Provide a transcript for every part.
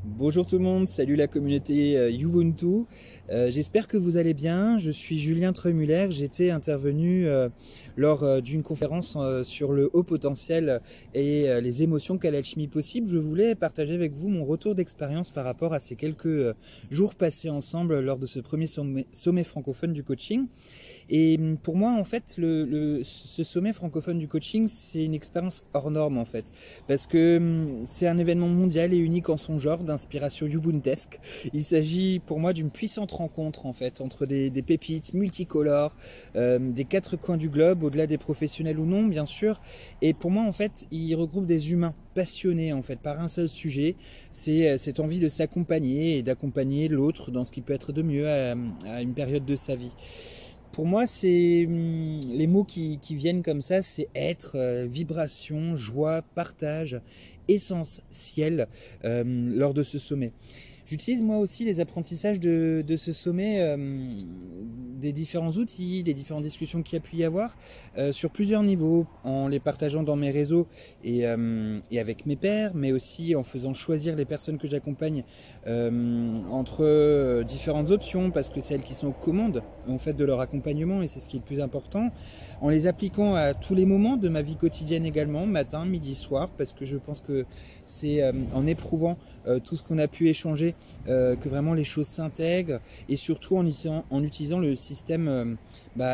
Bonjour tout le monde, salut la communauté Ubuntu. J'espère que vous allez bien. Je suis Julien Tremuller. J'étais intervenu lors d'une conférence sur le haut potentiel et les émotions quelle alchimie possible. Je voulais partager avec vous mon retour d'expérience par rapport à ces quelques jours passés ensemble lors de ce premier sommet francophone du coaching. Et pour moi, en fait, ce sommet francophone du coaching, c'est une expérience hors norme, en fait. Parce que c'est un événement mondial et unique en son genre, d'inspiration ubuntesque. Il s'agit pour moi d'une puissante rencontre, en fait, entre des pépites multicolores, des quatre coins du globe, au-delà des professionnels ou non, bien sûr. Et pour moi, en fait, il regroupe des humains passionnés, en fait, par un seul sujet. C'est cette envie de s'accompagner et d'accompagner l'autre dans ce qui peut être de mieux à une période de sa vie. Pour moi, c'est les mots qui viennent comme ça, c'est être, vibration, joie, partage, essentiel lors de ce sommet. J'utilise moi aussi les apprentissages de ce sommet, des différents outils, des différentes discussions qu'il y a pu y avoir, sur plusieurs niveaux, en les partageant dans mes réseaux et avec mes pairs, mais aussi en faisant choisir les personnes que j'accompagne entre différentes options, parce que c'est elles qui sont aux commandes en fait de leur accompagnement, et c'est ce qui est le plus important, en les appliquant à tous les moments de ma vie quotidienne également, matin, midi, soir, parce que je pense que c'est en éprouvant tout ce qu'on a pu échanger que vraiment les choses s'intègrent, et surtout en utilisant le système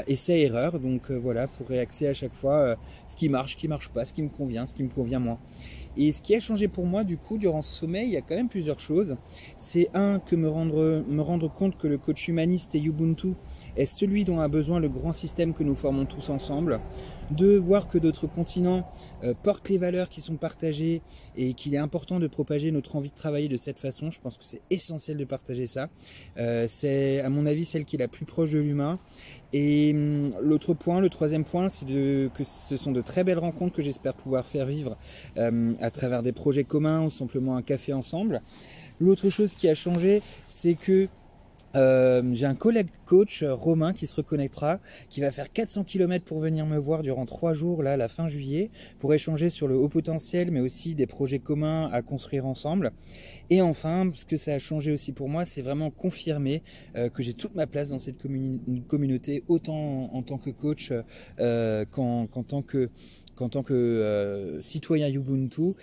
essai-erreur. Donc voilà, pour réaxer à chaque fois ce qui marche pas, ce qui me convient moins. Et ce qui a changé pour moi du coup durant ce sommet, il y a quand même plusieurs choses. C'est me rendre compte que le coach humaniste et Ubuntu est celui dont a besoin le grand système que nous formons tous ensemble. De voir que d'autres continents portent les valeurs qui sont partagées et qu'il est important de propager notre envie de travailler de cette façon. Je pense que c'est essentiel de partager ça. C'est à mon avis celle qui est la plus proche de l'humain. Et le troisième point, c'est que ce sont de très belles rencontres que j'espère pouvoir faire vivre à travers des projets communs ou simplement un café ensemble. L'autre chose qui a changé, c'est que j'ai un collègue coach, Romain, qui se reconnectera, qui va faire 400 km pour venir me voir durant 3 jours, là, à la fin juillet, pour échanger sur le haut potentiel, mais aussi des projets communs à construire ensemble. Et enfin, ce que ça a changé aussi pour moi, c'est vraiment confirmer que j'ai toute ma place dans cette communauté, autant en tant que coach qu'en tant que citoyen Ubuntu,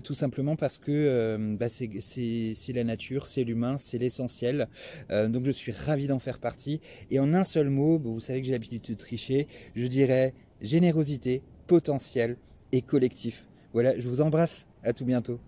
tout simplement parce que c'est la nature, c'est l'humain, c'est l'essentiel. Donc je suis ravi d'en faire partie. Et en un seul mot, vous savez que j'ai l'habitude de tricher, je dirais générosité, potentiel et collectif. Voilà, je vous embrasse, à tout bientôt.